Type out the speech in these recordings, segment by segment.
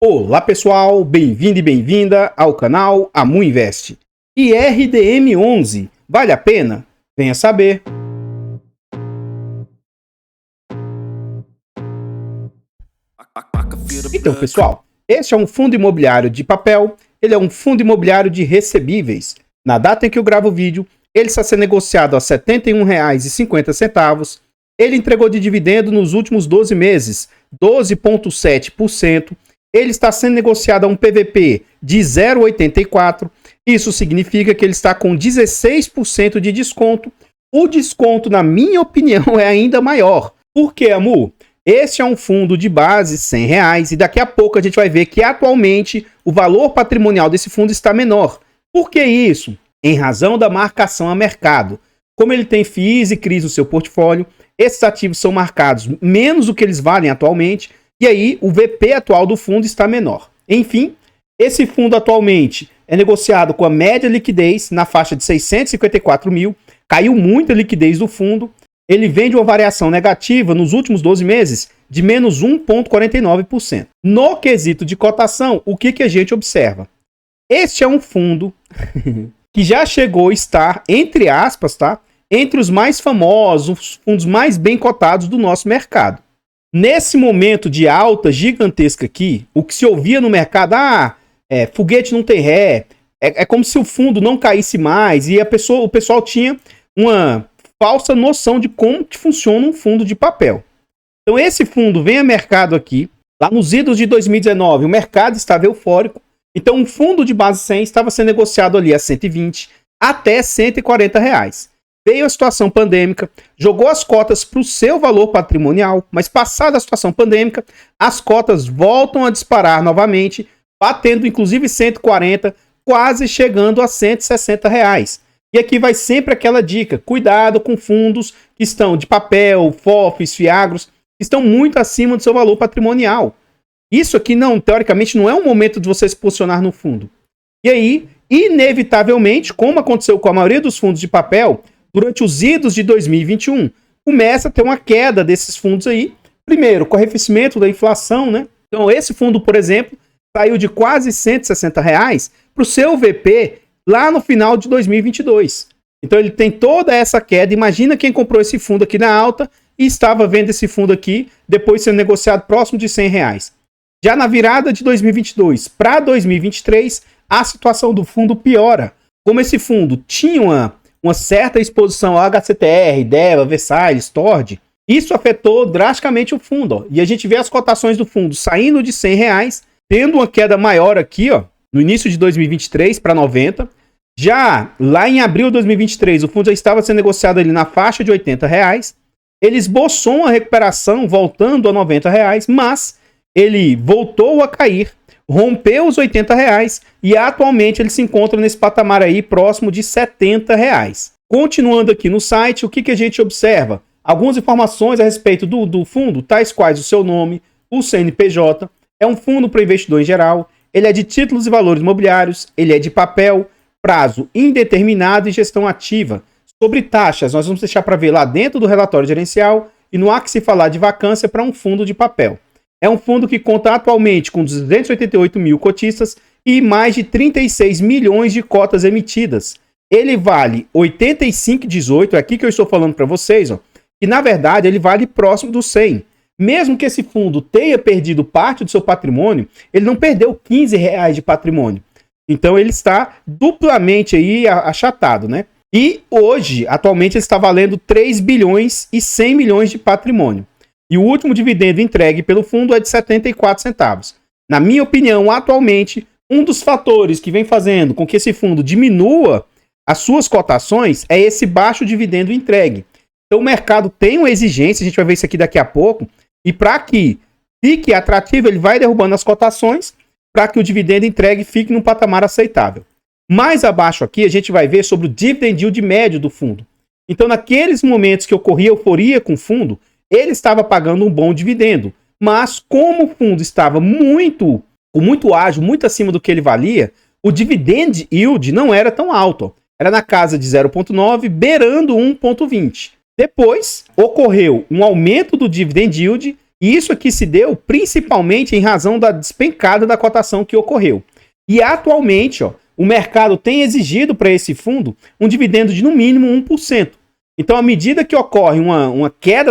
Olá pessoal, bem-vindo e bem-vinda ao canal Amu Invest. E RDM11, vale a pena? Venha saber. Então pessoal, este é um fundo imobiliário de papel, ele é um fundo imobiliário de recebíveis. Na data em que eu gravo o vídeo, ele está sendo negociado a R$ 71,50. Ele entregou de dividendo nos últimos 12 meses, 12,7%. Ele está sendo negociado a um PVP de 0,84. Isso significa que ele está com 16% de desconto. O desconto, na minha opinião, é ainda maior. Por quê, Amu? Este é um fundo de base R$100 e daqui a pouco a gente vai ver que atualmente o valor patrimonial desse fundo está menor. Por que isso? Em razão da marcação a mercado. Como ele tem FIIs e CRIs no seu portfólio, esses ativos são marcados menos do que eles valem atualmente. E aí, o VP atual do fundo está menor. Enfim, esse fundo atualmente é negociado com a média liquidez na faixa de 654 mil. Caiu muito a liquidez do fundo. Ele vem de uma variação negativa nos últimos 12 meses de menos 1,49%. No quesito de cotação, o que a gente observa? Este é um fundo que já chegou a estar, entre aspas, tá? Entre os mais famosos, os fundos mais bem cotados do nosso mercado. Nesse momento de alta gigantesca aqui, o que se ouvia no mercado, foguete não tem ré, é como se o fundo não caísse mais, e o pessoal tinha uma falsa noção de como que funciona um fundo de papel. Então esse fundo vem a mercado aqui, lá nos idos de 2019, o mercado estava eufórico, então um fundo de base 100 estava sendo negociado ali a 120 até R$140. Veio a situação pandêmica, jogou as cotas para o seu valor patrimonial, mas passada a situação pandêmica, as cotas voltam a disparar novamente, batendo inclusive 140, quase chegando a R$160. E aqui vai sempre aquela dica, cuidado com fundos que estão de papel, FOFs, FIAGROS, que estão muito acima do seu valor patrimonial. Isso aqui teoricamente não é um momento de você se posicionar no fundo. E aí, inevitavelmente, como aconteceu com a maioria dos fundos de papel, durante os idos de 2021, começa a ter uma queda desses fundos aí. Primeiro, com o arrefecimento da inflação, né? Então, esse fundo, por exemplo, saiu de quase R$160 para o seu VP lá no final de 2022. Então, ele tem toda essa queda. Imagina quem comprou esse fundo aqui na alta e estava vendo esse fundo aqui, depois sendo negociado próximo de R$100. Já na virada de 2022 para 2023, a situação do fundo piora. Como esse fundo tinha uma certa exposição ao HCTR, DEVA, Versailles, Tord, isso afetou drasticamente o fundo. Ó. E a gente vê as cotações do fundo saindo de R$100, tendo uma queda maior aqui, ó, no início de 2023 para 90. Já lá em abril de 2023, o fundo já estava sendo negociado ali na faixa de R$80. Ele esboçou uma recuperação voltando a R$90, mas ele voltou a cair, rompeu os R$80 e atualmente ele se encontra nesse patamar aí próximo de R$70. Continuando aqui no site, o que a gente observa? Algumas informações a respeito do fundo, tais quais o seu nome, o CNPJ, é um fundo para investidor em geral, ele é de títulos e valores imobiliários, ele é de papel, prazo indeterminado e gestão ativa. Sobre taxas, nós vamos deixar para ver lá dentro do relatório gerencial e não há que se falar de vacância para um fundo de papel. É um fundo que conta atualmente com 288 mil cotistas e mais de 36 milhões de cotas emitidas. Ele vale 85,18, é aqui que eu estou falando para vocês, ó, e na verdade ele vale próximo do 100. Mesmo que esse fundo tenha perdido parte do seu patrimônio, ele não perdeu R$15 de patrimônio. Então ele está duplamente aí achatado, né? E hoje, atualmente, ele está valendo 3 bilhões e 100 milhões de patrimônio. E o último dividendo entregue pelo fundo é de 74 centavos. Na minha opinião, atualmente, um dos fatores que vem fazendo com que esse fundo diminua as suas cotações é esse baixo dividendo entregue. Então o mercado tem uma exigência, a gente vai ver isso aqui daqui a pouco, e para que fique atrativo, ele vai derrubando as cotações para que o dividendo entregue fique num patamar aceitável. Mais abaixo aqui, a gente vai ver sobre o dividend yield médio do fundo. Então, naqueles momentos que ocorria euforia com o fundo, ele estava pagando um bom dividendo, mas como o fundo estava muito ágil, muito acima do que ele valia, o dividend yield não era tão alto. Era na casa de 0,9, beirando 1,20. Depois, ocorreu um aumento do dividend yield E isso aqui se deu principalmente em razão da despencada da cotação que ocorreu. E atualmente, ó, o mercado tem exigido para esse fundo um dividendo de no mínimo 1%. Então, à medida que ocorre uma queda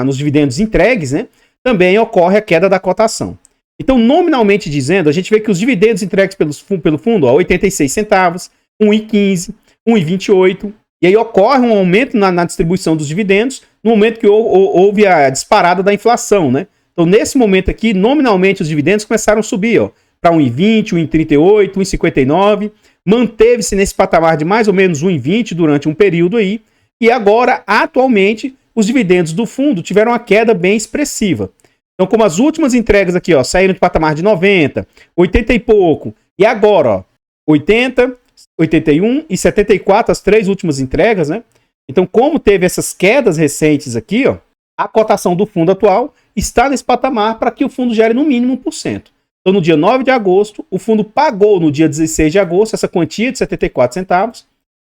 nos dividendos entregues, né, também ocorre a queda da cotação. Então, nominalmente dizendo, a gente vê que os dividendos entregues pelo fundo, ó, 86 centavos, 1,15, 1,28, e aí ocorre um aumento na distribuição dos dividendos no momento que houve a disparada da inflação, né? Então, nesse momento aqui, nominalmente, os dividendos começaram a subir, para 1,20, 1,38, 1,59, manteve-se nesse patamar de mais ou menos 1,20 durante um período aí, e agora, atualmente, os dividendos do fundo tiveram uma queda bem expressiva. Então, como as últimas entregas aqui, ó, saíram de patamar de 90, 80 e pouco, e agora, ó, 80, 81 e 74, as três últimas entregas, né? Então, como teve essas quedas recentes aqui, ó, a cotação do fundo atual está nesse patamar para que o fundo gere no mínimo 1%. Então, no dia 9 de agosto, o fundo pagou no dia 16 de agosto essa quantia de 74 centavos.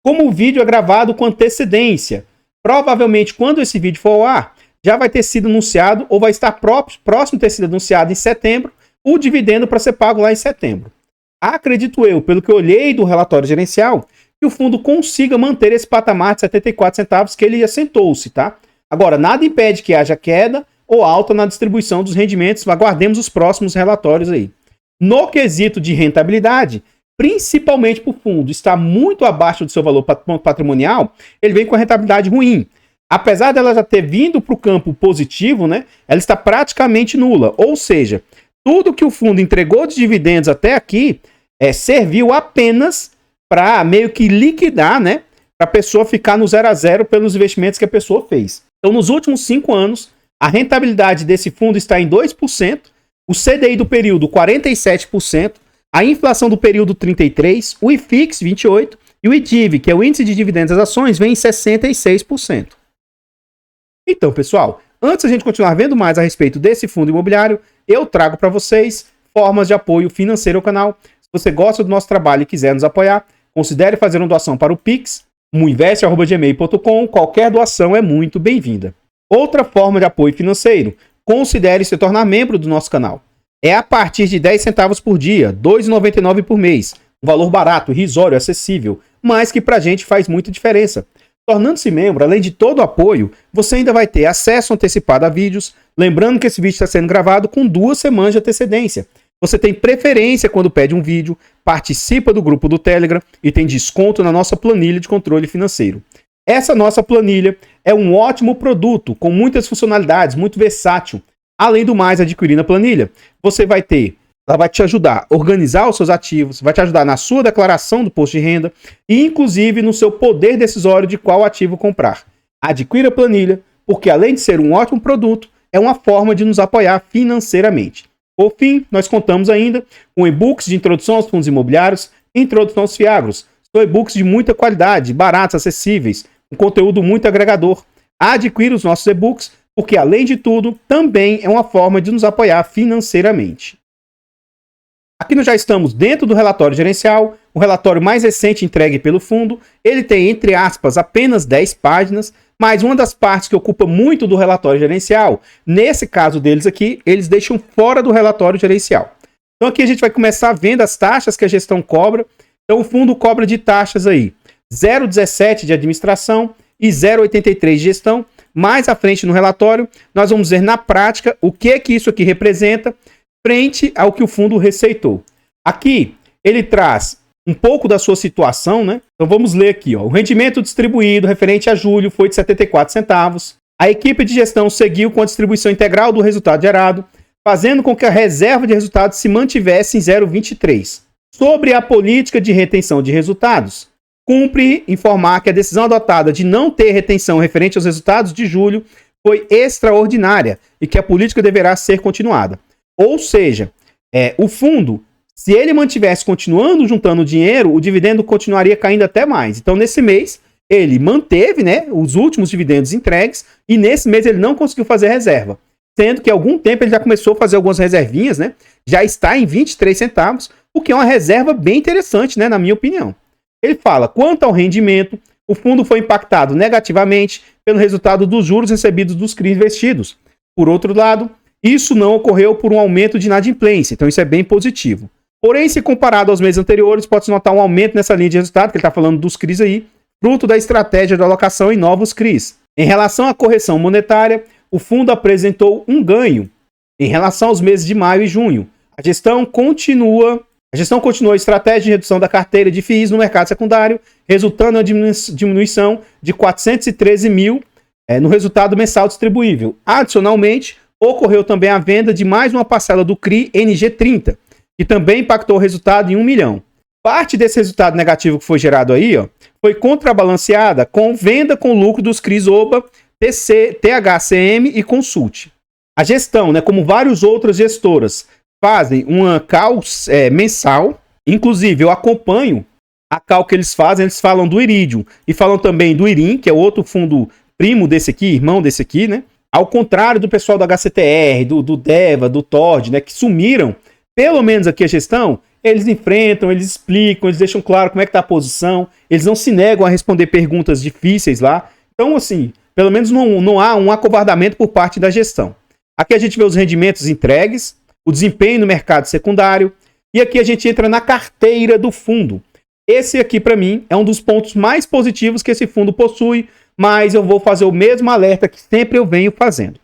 Como o vídeo é gravado com antecedência, provavelmente quando esse vídeo for ao ar, já vai ter sido anunciado ou vai estar próximo de ter sido anunciado em setembro o dividendo para ser pago lá em setembro. Acredito eu, pelo que eu olhei do relatório gerencial, que o fundo consiga manter esse patamar de 74 centavos que ele assentou-se, tá? Agora, nada impede que haja queda ou alta na distribuição dos rendimentos. Aguardemos os próximos relatórios aí. No quesito de rentabilidade, principalmente para o fundo está muito abaixo do seu valor patrimonial, ele vem com a rentabilidade ruim. Apesar dela já ter vindo para o campo positivo, né, ela está praticamente nula. Ou seja, tudo que o fundo entregou de dividendos até aqui serviu apenas para meio que liquidar, né, para a pessoa ficar no 0 a 0 pelos investimentos que a pessoa fez. Então, nos últimos 5 anos, a rentabilidade desse fundo está em 2%, o CDI do período 47%, a inflação do período 33%, o IFIX 28% e o IDIV, que é o índice de dividendos das ações, vem em 66%. Então, pessoal, antes a gente continuar vendo mais a respeito desse fundo imobiliário, eu trago para vocês formas de apoio financeiro ao canal. Se você gosta do nosso trabalho e quiser nos apoiar, considere fazer uma doação para o Pix, muinveste@gmail.com. Qualquer doação é muito bem-vinda. Outra forma de apoio financeiro, considere se tornar membro do nosso canal. É a partir de 10 centavos por dia, R$ 2,99 por mês. Um valor barato, irrisório, acessível, mas que pra gente faz muita diferença. Tornando-se membro, além de todo o apoio, você ainda vai ter acesso antecipado a vídeos, lembrando que esse vídeo está sendo gravado com 2 semanas de antecedência. Você tem preferência quando pede um vídeo, participa do grupo do Telegram e tem desconto na nossa planilha de controle financeiro. Essa nossa planilha é um ótimo produto, com muitas funcionalidades, muito versátil. Além do mais, adquirindo a planilha, ela vai te ajudar a organizar os seus ativos, vai te ajudar na sua declaração do imposto de renda e, inclusive, no seu poder decisório de qual ativo comprar. Adquira a planilha, porque além de ser um ótimo produto, é uma forma de nos apoiar financeiramente. Por fim, nós contamos ainda com e-books de introdução aos fundos imobiliários e introdução aos fiagros. São e-books de muita qualidade, baratos, acessíveis, um conteúdo muito agregador. Adquira os nossos e-books, porque além de tudo, também é uma forma de nos apoiar financeiramente. Aqui nós já estamos dentro do relatório gerencial, o relatório mais recente entregue pelo fundo. Ele tem, entre aspas, apenas 10 páginas, mas uma das partes que ocupa muito do relatório gerencial, nesse caso deles aqui, eles deixam fora do relatório gerencial. Então aqui a gente vai começar vendo as taxas que a gestão cobra. Então o fundo cobra de taxas aí 0,17 de administração e 0,83 de gestão. Mais à frente no relatório, nós vamos ver na prática o que é que isso aqui representa frente ao que o fundo receitou. Aqui, ele traz um pouco da sua situação, né? Então vamos ler aqui, ó. O rendimento distribuído referente a julho foi de 74 centavos. A equipe de gestão seguiu com a distribuição integral do resultado gerado, fazendo com que a reserva de resultados se mantivesse em 0,23. Sobre a política de retenção de resultados, cumpre informar que a decisão adotada de não ter retenção referente aos resultados de julho foi extraordinária e que a política deverá ser continuada. Ou seja, o fundo, se ele mantivesse continuando juntando dinheiro, o dividendo continuaria caindo até mais. Então, nesse mês, ele manteve, né, os últimos dividendos entregues e nesse mês ele não conseguiu fazer reserva. Sendo que há algum tempo ele já começou a fazer algumas reservinhas, né? Já está em 23 centavos, o que é uma reserva bem interessante, né, na minha opinião. Ele fala, quanto ao rendimento, o fundo foi impactado negativamente pelo resultado dos juros recebidos dos CRIs investidos. Por outro lado, Isso não ocorreu por um aumento de inadimplência, então isso é bem positivo. Porém, se comparado aos meses anteriores, pode-se notar um aumento nessa linha de resultado, que ele está falando dos CRIs aí, fruto da estratégia de alocação em novos CRIs. Em relação à correção monetária, o fundo apresentou um ganho em relação aos meses de maio e junho. A gestão continuou a estratégia de redução da carteira de FIIs no mercado secundário, resultando em uma diminuição de 413 mil no resultado mensal distribuível. Adicionalmente, ocorreu também a venda de mais uma parcela do CRI NG30, que também impactou o resultado em 1 milhão. Parte desse resultado negativo que foi gerado aí, foi contrabalanceada com venda com lucro dos CRIs OBA, THCM e Consult. A gestão, como várias outras gestoras, fazem uma call mensal. Inclusive, eu acompanho a call que eles fazem. Eles falam do Iridium e falam também do IRIM, que é outro fundo primo desse aqui, irmão desse aqui, né? Ao contrário do pessoal do HCTR, do DEVA, do TORD, né? Que sumiram. Pelo menos aqui a gestão, eles enfrentam, eles explicam, eles deixam claro como é que tá a posição. Eles não se negam a responder perguntas difíceis lá. Então, assim, pelo menos não há um acovardamento por parte da gestão. Aqui a gente vê os rendimentos entregues, o desempenho no mercado secundário, e aqui a gente entra na carteira do fundo. Esse aqui, para mim, é um dos pontos mais positivos que esse fundo possui, mas eu vou fazer o mesmo alerta que sempre eu venho fazendo.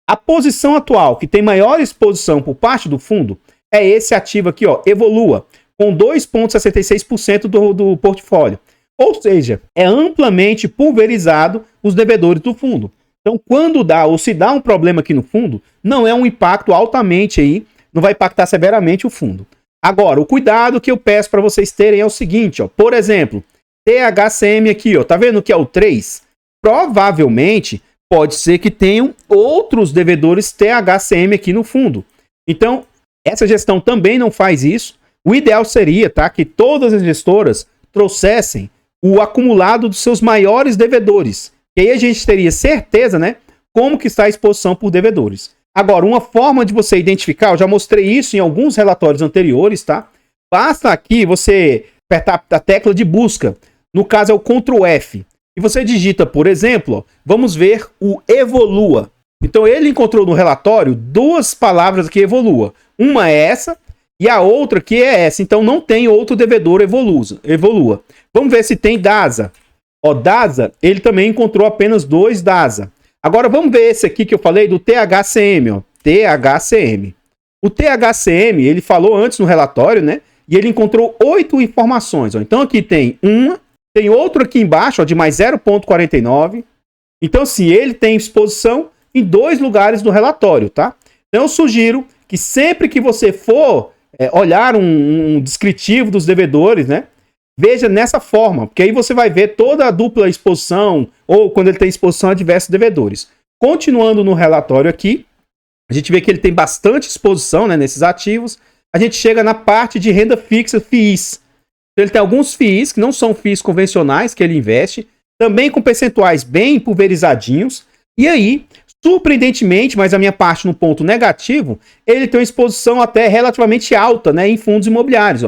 A posição atual, que tem maior exposição por parte do fundo, é esse ativo aqui, Evolua, com 2,66% do portfólio. Ou seja, é amplamente pulverizado os devedores do fundo. Então, quando dá ou se dá um problema aqui no fundo, não é um impacto altamente aí, não vai impactar severamente o fundo. Agora, o cuidado que eu peço para vocês terem é o seguinte, por exemplo, THCM aqui, tá vendo que é o 3? Provavelmente, pode ser que tenham outros devedores THCM aqui no fundo. Então, essa gestão também não faz isso. O ideal seria, que todas as gestoras trouxessem o acumulado dos seus maiores devedores. E aí a gente teria certeza, como que está a exposição por devedores. Agora, uma forma de você identificar, eu já mostrei isso em alguns relatórios anteriores, tá? Basta aqui você apertar a tecla de busca. No caso é o Ctrl F. E você digita, por exemplo, vamos ver o Evolua. Então ele encontrou no relatório duas palavras aqui, Evolua. Uma é essa e a outra que é essa. Então não tem outro devedor Evolua. Vamos ver se tem DASA. DASA, ele também encontrou apenas 2 DASA. Agora vamos ver esse aqui que eu falei do THCM. THCM. O THCM, ele falou antes no relatório, e ele encontrou 8 informações. Então aqui tem uma, tem outro aqui embaixo, de mais 0,49. Então, assim, ele tem exposição em 2 lugares do relatório, tá? Então eu sugiro que sempre que você for olhar um descritivo dos devedores, veja nessa forma, porque aí você vai ver toda a dupla exposição, ou quando ele tem exposição a diversos devedores. Continuando no relatório aqui, a gente vê que ele tem bastante exposição nesses ativos. A gente chega na parte de renda fixa, FIIs. Então, ele tem alguns FIIs que não são FIIs convencionais que ele investe, também com percentuais bem pulverizadinhos. E aí, surpreendentemente, mas a minha parte no ponto negativo, ele tem uma exposição até relativamente alta em fundos imobiliários.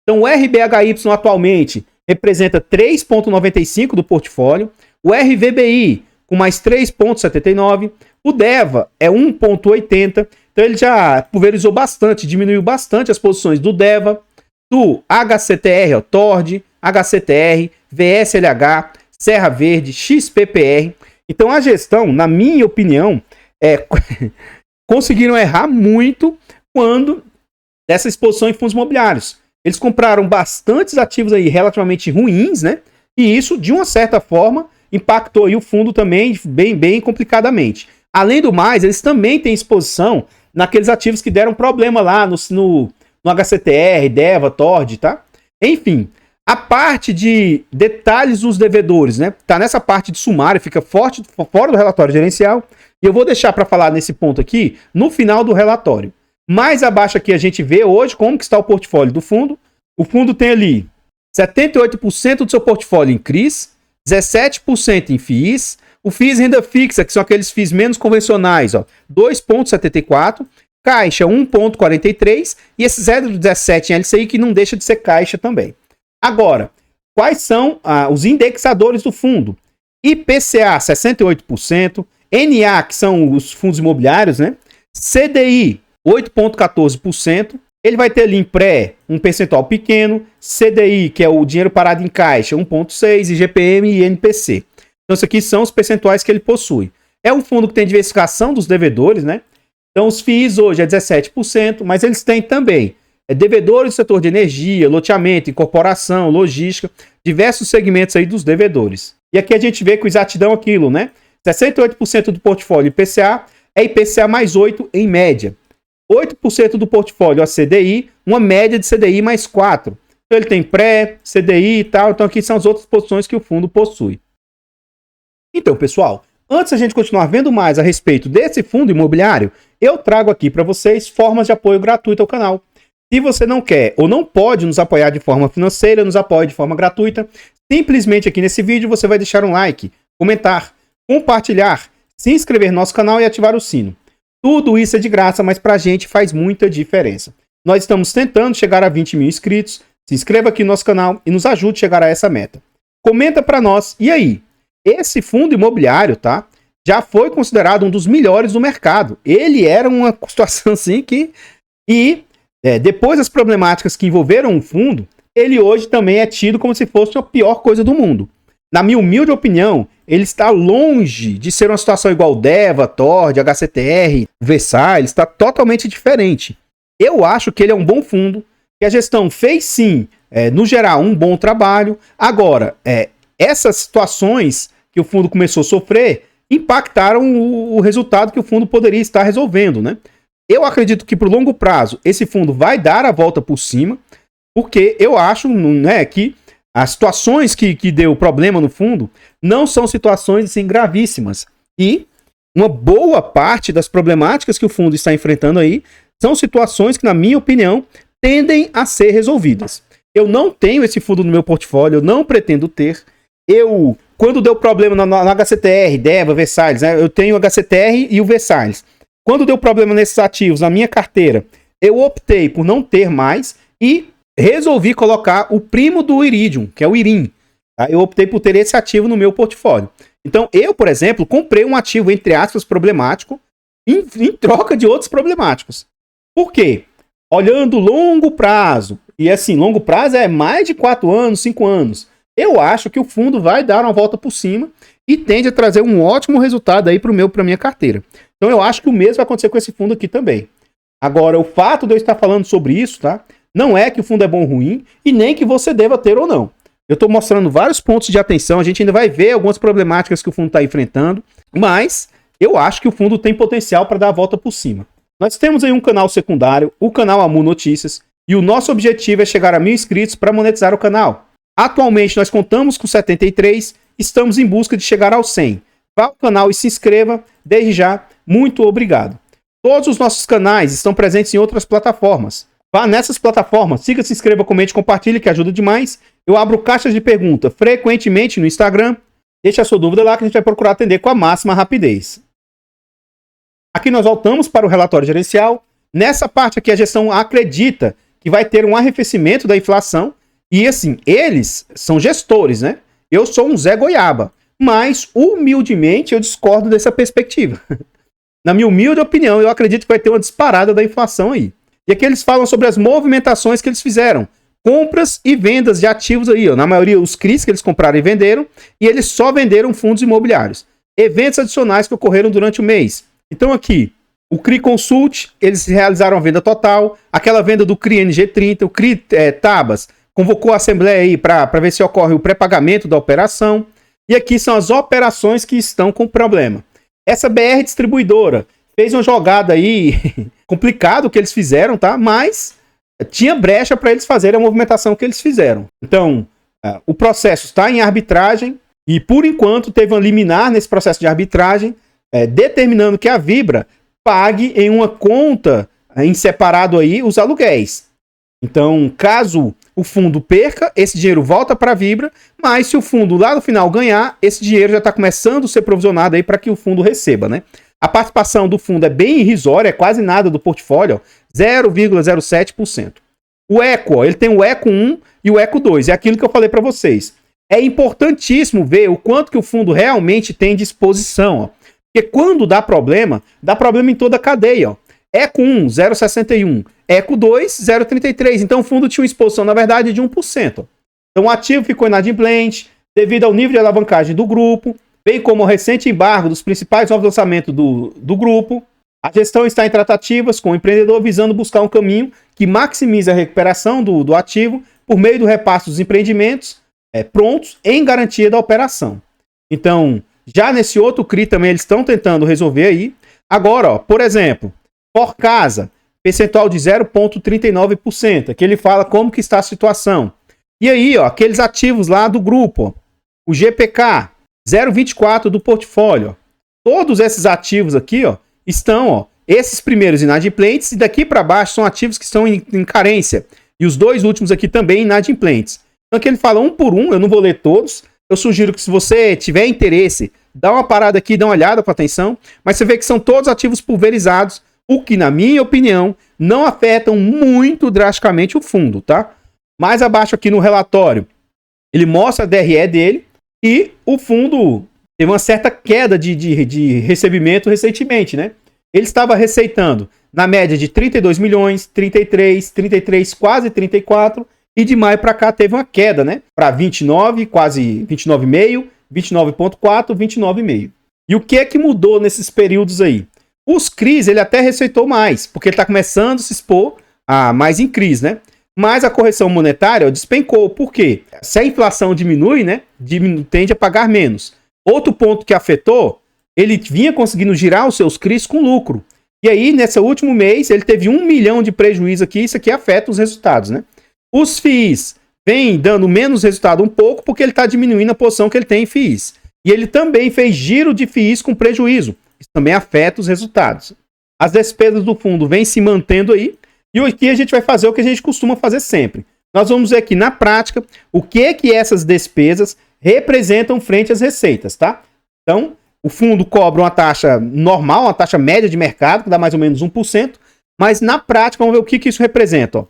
Então, o RBHY atualmente representa 3,95% do portfólio, o RVBI com mais 3,79%, o DEVA é 1,80%, então ele já pulverizou bastante, diminuiu bastante as posições do DEVA, do HCTR, TORD, HCTR, VSLH, Serra Verde, XPPR. Então, a gestão, na minha opinião, conseguiram errar muito quando dessa exposição em fundos imobiliários. Eles compraram bastantes ativos aí relativamente ruins, e isso, de uma certa forma, impactou aí o fundo também bem complicadamente. Além do mais, eles também têm exposição naqueles ativos que deram problema lá no HCTR, DEVA, TORD, tá? Enfim, a parte de detalhes dos devedores, tá nessa parte de sumário, fica fora do relatório gerencial, e eu vou deixar para falar nesse ponto aqui no final do relatório. Mais abaixo aqui a gente vê hoje como que está o portfólio do fundo. O fundo tem ali 78% do seu portfólio em CRIs, 17% em FIIs, o FIIs renda fixa, que são aqueles FIIs menos convencionais, 2,74%, caixa 1,43% e esse 0,17% em LCI que não deixa de ser caixa também. Agora, quais são os indexadores do fundo? IPCA 68%, NA, que são os fundos imobiliários, CDI, 8,14%. Ele vai ter ali em pré um percentual pequeno, CDI, que é o dinheiro parado em caixa, 1,6%, IGPM e INPC. Então, isso aqui são os percentuais que ele possui. É um fundo que tem diversificação dos devedores, né? Então, os FIIs hoje é 17%, mas eles têm também devedores do setor de energia, loteamento, incorporação, logística, diversos segmentos aí dos devedores. E aqui a gente vê com exatidão aquilo, né? 68% do portfólio IPCA é IPCA mais 8 em média. 8% do portfólio a CDI, uma média de CDI mais 4. Então ele tem pré, CDI e tal. Então aqui são as outras posições que o fundo possui. Então, pessoal, antes a gente continuar vendo mais a respeito desse fundo imobiliário, eu trago aqui para vocês formas de apoio gratuito ao canal. Se você não quer ou não pode nos apoiar de forma financeira, nos apoie de forma gratuita. Simplesmente aqui nesse vídeo você vai deixar um like, comentar, compartilhar, se inscrever no nosso canal e ativar o sino. Tudo isso é de graça, mas pra gente faz muita diferença. Nós estamos tentando chegar a 20 mil inscritos. Se inscreva aqui no nosso canal e nos ajude a chegar a essa meta. Comenta pra nós. E aí? Esse fundo imobiliário, tá? Já foi considerado um dos melhores do mercado. Ele era uma situação assim que... depois das problemáticas que envolveram o fundo, ele hoje também é tido como se fosse a pior coisa do mundo. Na minha humilde opinião, ele está longe de ser uma situação igual Deva, Tord, HCTR, Versailles, está totalmente diferente. Eu acho que ele é um bom fundo, que a gestão fez sim, no geral, um bom trabalho. Agora, essas situações que o fundo começou a sofrer impactaram o resultado que o fundo poderia estar resolvendo, né? Eu acredito que para o longo prazo esse fundo vai dar a volta por cima, porque eu acho, né, que as situações que deu problema no fundo não são situações assim, gravíssimas. E uma boa parte das problemáticas que o fundo está enfrentando aí são situações que, na minha opinião, tendem a ser resolvidas. Eu não tenho esse fundo no meu portfólio, eu não pretendo ter. Quando deu problema no HCTR, Deva, Versailles, né, eu tenho o HCTR e o Versailles. Quando deu problema nesses ativos na minha carteira, eu optei por não ter mais e resolvi colocar o primo do Iridium, que é o IRIM. Tá? Eu optei por ter esse ativo no meu portfólio. Então, eu, por exemplo, comprei um ativo, entre aspas, problemático, em troca de outros problemáticos. Por quê? Olhando longo prazo, e assim, longo prazo é mais de 4 anos, 5 anos, eu acho que o fundo vai dar uma volta por cima e tende a trazer um ótimo resultado aí para minha carteira. Então, eu acho que o mesmo vai acontecer com esse fundo aqui também. Agora, o fato de eu estar falando sobre isso, tá? Não é que o fundo é bom ou ruim, e nem que você deva ter ou não. Eu estou mostrando vários pontos de atenção, a gente ainda vai ver algumas problemáticas que o fundo está enfrentando, mas eu acho que o fundo tem potencial para dar a volta por cima. Nós temos aí um canal secundário, o canal Amu Notícias, e o nosso objetivo é chegar a 1000 inscritos para monetizar o canal. Atualmente nós contamos com 73, estamos em busca de chegar aos 100. Vá ao canal e se inscreva, desde já, muito obrigado. Todos os nossos canais estão presentes em outras plataformas. Vá nessas plataformas, siga, se inscreva, comente, compartilhe, que ajuda demais. Eu abro caixas de pergunta frequentemente no Instagram. Deixe a sua dúvida lá que a gente vai procurar atender com a máxima rapidez. Aqui nós voltamos para o relatório gerencial. Nessa parte aqui a gestão acredita que vai ter um arrefecimento da inflação. E assim, eles são gestores, né? Eu sou um Zé Goiaba. Mas, humildemente, eu discordo dessa perspectiva. Na minha humilde opinião, eu acredito que vai ter uma disparada da inflação aí. E aqui eles falam sobre as movimentações que eles fizeram. Compras e vendas de ativos aí, ó. Na maioria, os CRIs que eles compraram e venderam. E eles só venderam fundos imobiliários. Eventos adicionais que ocorreram durante o mês. Então aqui, o CRI Consult, eles realizaram a venda total. Aquela venda do CRI NG30, o CRI Tabas, convocou a assembleia aí para ver se ocorre o pré-pagamento da operação. E aqui são as operações que estão com problema. Essa BR Distribuidora fez uma jogada aí complicado que eles fizeram, tá? Mas tinha brecha para eles fazerem a movimentação que eles fizeram. Então, o processo está em arbitragem e, por enquanto, teve uma liminar nesse processo de arbitragem, determinando que a Vibra pague em uma conta em separado aí os aluguéis. Então, caso o fundo perca, esse dinheiro volta para a Vibra, mas se o fundo lá no final ganhar, esse dinheiro já está começando a ser provisionado aí para que o fundo receba, né? A participação do fundo é bem irrisória, é quase nada do portfólio, 0,07%. O Eco, ele tem o Eco 1 e o Eco 2, é aquilo que eu falei para vocês. É importantíssimo ver o quanto que o fundo realmente tem disposição, ó. Porque quando dá problema em toda a cadeia, ó. Eco 1, 0,61. Eco 2, 0,33. Então o fundo tinha uma exposição, na verdade, de 1%. Então o ativo ficou inadimplente devido ao nível de alavancagem do grupo, bem como o recente embargo dos principais novos lançamentos do grupo. A gestão está em tratativas com o empreendedor visando buscar um caminho que maximize a recuperação do ativo por meio do repasse dos empreendimentos prontos em garantia da operação. Então, já nesse outro CRI também eles estão tentando resolver aí. Agora, ó, por exemplo, por casa, percentual de 0,39%, que ele fala como que está a situação. E aí, ó, aqueles ativos lá do grupo, ó, o GPK, 0,24% do portfólio. Ó. Todos esses ativos aqui, ó, estão, ó, esses primeiros inadimplentes, e daqui para baixo são ativos que estão em carência. E os dois últimos aqui também inadimplentes. Então aqui ele fala um por um, eu não vou ler todos. Eu sugiro que se você tiver interesse, dá uma parada aqui, dá uma olhada com atenção. Mas você vê que são todos ativos pulverizados, o que, na minha opinião, não afetam muito drasticamente o fundo, tá? Mais abaixo aqui no relatório, ele mostra a DRE dele e o fundo teve uma certa queda de recebimento recentemente, né? Ele estava receitando na média de 32 milhões, 33, quase 34, e de maio para cá teve uma queda, né? Para 29, quase 29,5, 29,4, 29,5. E o que é que mudou nesses períodos aí? Os CRIs ele até receitou mais, porque ele está começando a se expor a mais em CRIs, né? Mas a correção monetária despencou. Por quê? Se a inflação diminui, né? Tende a pagar menos. Outro ponto que afetou, ele vinha conseguindo girar os seus CRIs com lucro. E aí, nesse último mês, ele teve 1 milhão de prejuízo aqui. Isso aqui afeta os resultados, né? Os FIIs vêm dando menos resultado um pouco porque ele está diminuindo a posição que ele tem em FIIs. E ele também fez giro de FIIs com prejuízo. Isso também afeta os resultados. As despesas do fundo vêm se mantendo aí. E aqui a gente vai fazer o que a gente costuma fazer sempre. Nós vamos ver aqui na prática o que essas despesas representam frente às receitas, tá? Então, o fundo cobra uma taxa normal, uma taxa média de mercado, que dá mais ou menos 1%. Mas na prática, vamos ver o que isso representa. Ó.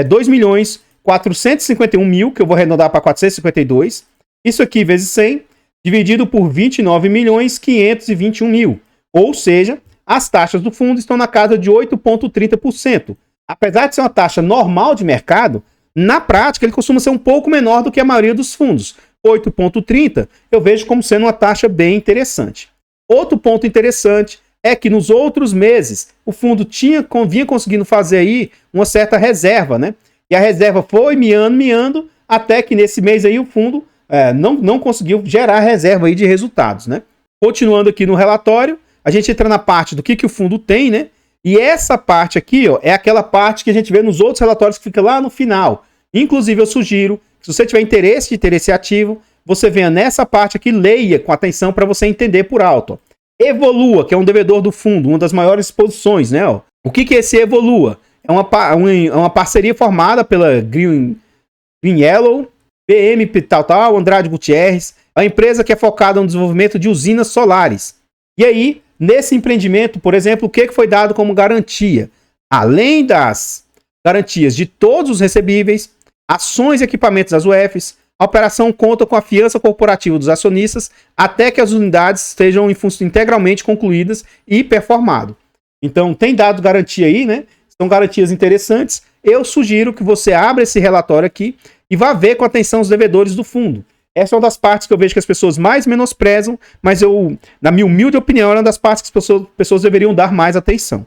2 milhões 451 mil, que eu vou arredondar para 452. Isso aqui vezes 100, dividido por 29 milhões 521 mil. Ou seja, as taxas do fundo estão na casa de 8,30%. Apesar de ser uma taxa normal de mercado, na prática ele costuma ser um pouco menor do que a maioria dos fundos. 8,30% eu vejo como sendo uma taxa bem interessante. Outro ponto interessante é que nos outros meses o fundo vinha conseguindo fazer aí uma certa reserva, né? E a reserva foi miando, até que nesse mês aí o fundo não conseguiu gerar reserva aí de resultados, né? Continuando aqui no relatório, a gente entra na parte do que o fundo tem, né? E essa parte aqui, ó, é aquela parte que a gente vê nos outros relatórios que fica lá no final. Inclusive, eu sugiro, se você tiver interesse de ter esse ativo, você venha nessa parte aqui, leia com atenção para você entender por alto. Ó. Evolua, que é um devedor do fundo, uma das maiores exposições, né? Ó. O que é esse Evolua? É uma parceria formada pela Green Yellow, BM tal, Andrade Gutierrez, é uma empresa que é focada no desenvolvimento de usinas solares. E aí, nesse empreendimento, por exemplo, o que foi dado como garantia? Além das garantias de todos os recebíveis, ações e equipamentos das UFs, a operação conta com a fiança corporativa dos acionistas até que as unidades estejam integralmente concluídas e performado. Então, tem dado garantia aí, né? São garantias interessantes. Eu sugiro que você abra esse relatório aqui e vá ver com atenção os devedores do fundo. Essa é uma das partes que eu vejo que as pessoas mais menosprezam, mas eu, na minha humilde opinião, é uma das partes que as pessoas deveriam dar mais atenção.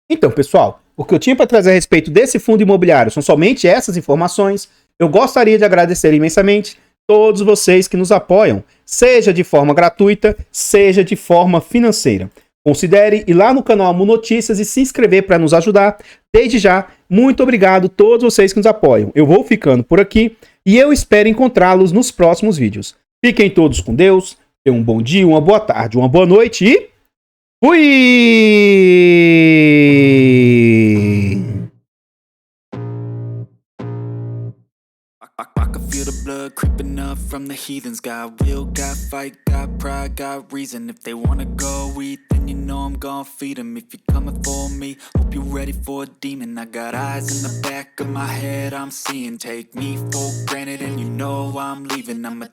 Então, pessoal, o que eu tinha para trazer a respeito desse fundo imobiliário são somente essas informações. Eu gostaria de agradecer imensamente todos vocês que nos apoiam, seja de forma gratuita, seja de forma financeira. Considere ir lá no canal Amu Notícias e se inscrever para nos ajudar. Desde já, muito obrigado a todos vocês que nos apoiam. Eu vou ficando por aqui e eu espero encontrá-los nos próximos vídeos. Fiquem todos com Deus, tenham um bom dia, uma boa tarde, uma boa noite e... fui! blood creeping up from the heathens. Got will, got fight, got pride, got reason. If they wanna go eat, then you know I'm gon' feed them. If you're coming for me, hope you're ready for a demon. I got eyes in the back of my head, I'm seeing. Take me for granted and you know I'm leaving. I'ma